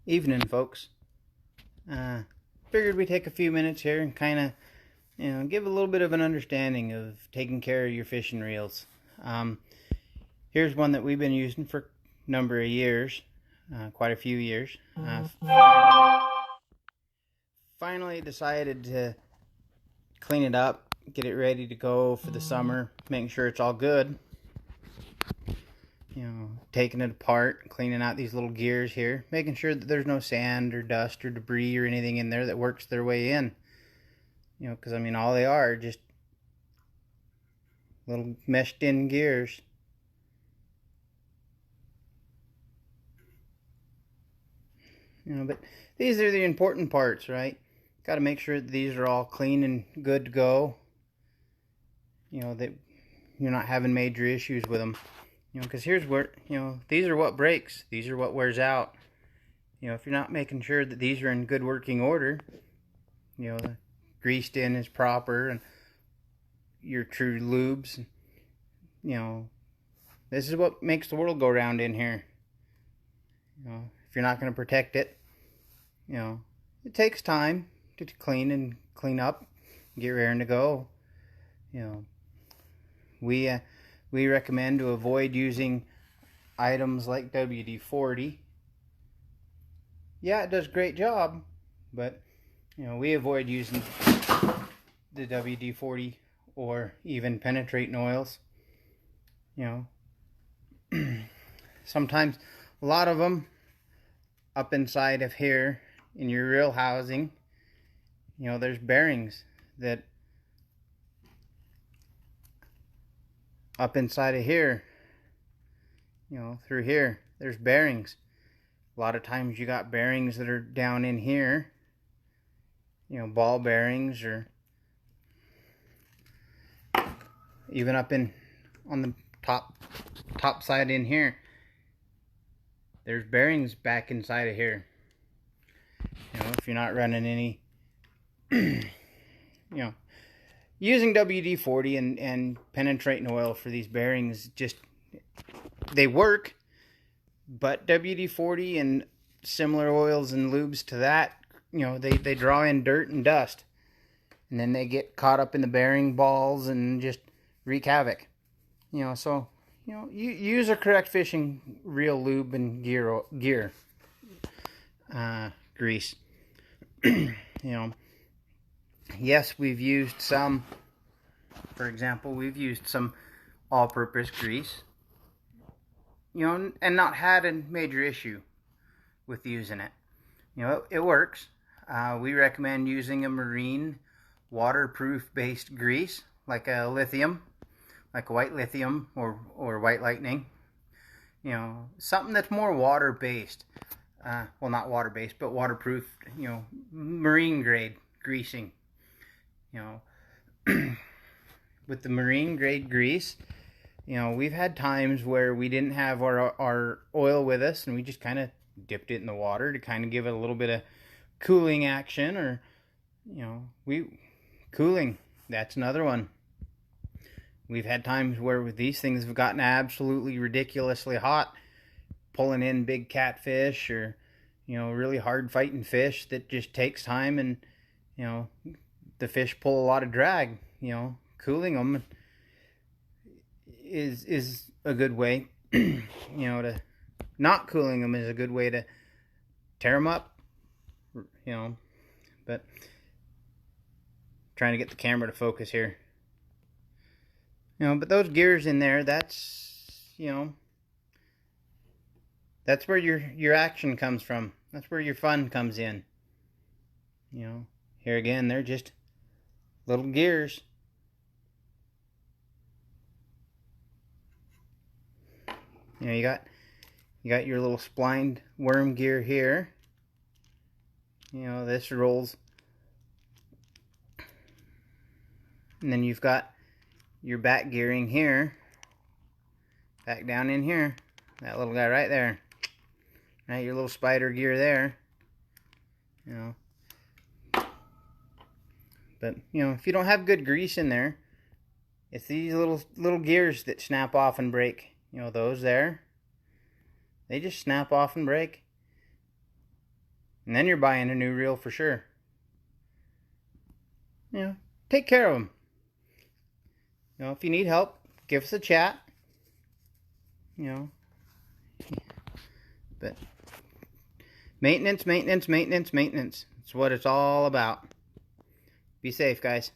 Evening, folks. Figured we'd take a few minutes here and kind of, give a little bit of an understanding of taking care of your fishing reels. Here's one that we've been using for a number of years, quite a few years. Finally decided to clean it up, get it ready to go for the summer, making sure it's all good. Taking it apart, cleaning out these little gears here, making sure that there's no sand or dust or debris or anything in there that works their way in. Because all they are just little meshed in gears. But these are the important parts, right? Got to make sure that these are all clean and good to go. That you're not having major issues with them. Because here's where, these are what breaks. These are what wears out. If you're not making sure that these are in good working order, the greased in is proper and your true lubes, this is what makes the world go round in here. If you're not going to protect it, it takes time to clean and clean up, get raring to go. We recommend to avoid using items like WD-40. Yeah, it does a great job, but we avoid using the WD-40 or even penetrating oils. Sometimes a lot of them up inside of here in your reel housing, there's bearings that up inside of here, through here, there's bearings. A lot of times you got bearings that are down in here, ball bearings, or even up on the top side in here. There's bearings back inside of here. If you're not running any, using WD-40 and penetrating oil for these bearings, they work, but WD-40 and similar oils and lubes to that, they draw in dirt and dust, and then they get caught up in the bearing balls and just wreak havoc. So you use a correct fishing reel lube and gear grease. Yes, we've used some. For example, we've used some all-purpose grease, and not had a major issue with using it. It works. We recommend using a marine waterproof-based grease, like a lithium, like a white lithium or white lightning. Something that's more water-based. Well, not water-based, but waterproof, marine grade greasing. With the marine grade grease, we've had times where we didn't have our oil with us, and we just kind of dipped it in the water to kind of give it a little bit of cooling action, or cooling. That's another one. We've had times where these things have gotten absolutely ridiculously hot, pulling in big catfish or really hard fighting fish that just takes time, and the fish pull a lot of drag. Cooling them is a good way. To not cooling them is a good way to tear them up. But trying to get the camera to focus here. But those gears in there, that's that's where your action comes from. That's where your fun comes in. Here again, they're just little gears. You got your little splined worm gear here. This rolls, and then you've got your back gearing here, back down in here, that little guy right there, right, your little spider gear there. But if you don't have good grease in there, it's these little gears that snap off and break. Those there, they just snap off and break. And then you're buying a new reel for sure. Take care of them. If you need help, give us a chat. But maintenance, maintenance, maintenance, maintenance. It's what it's all about. Be safe, guys.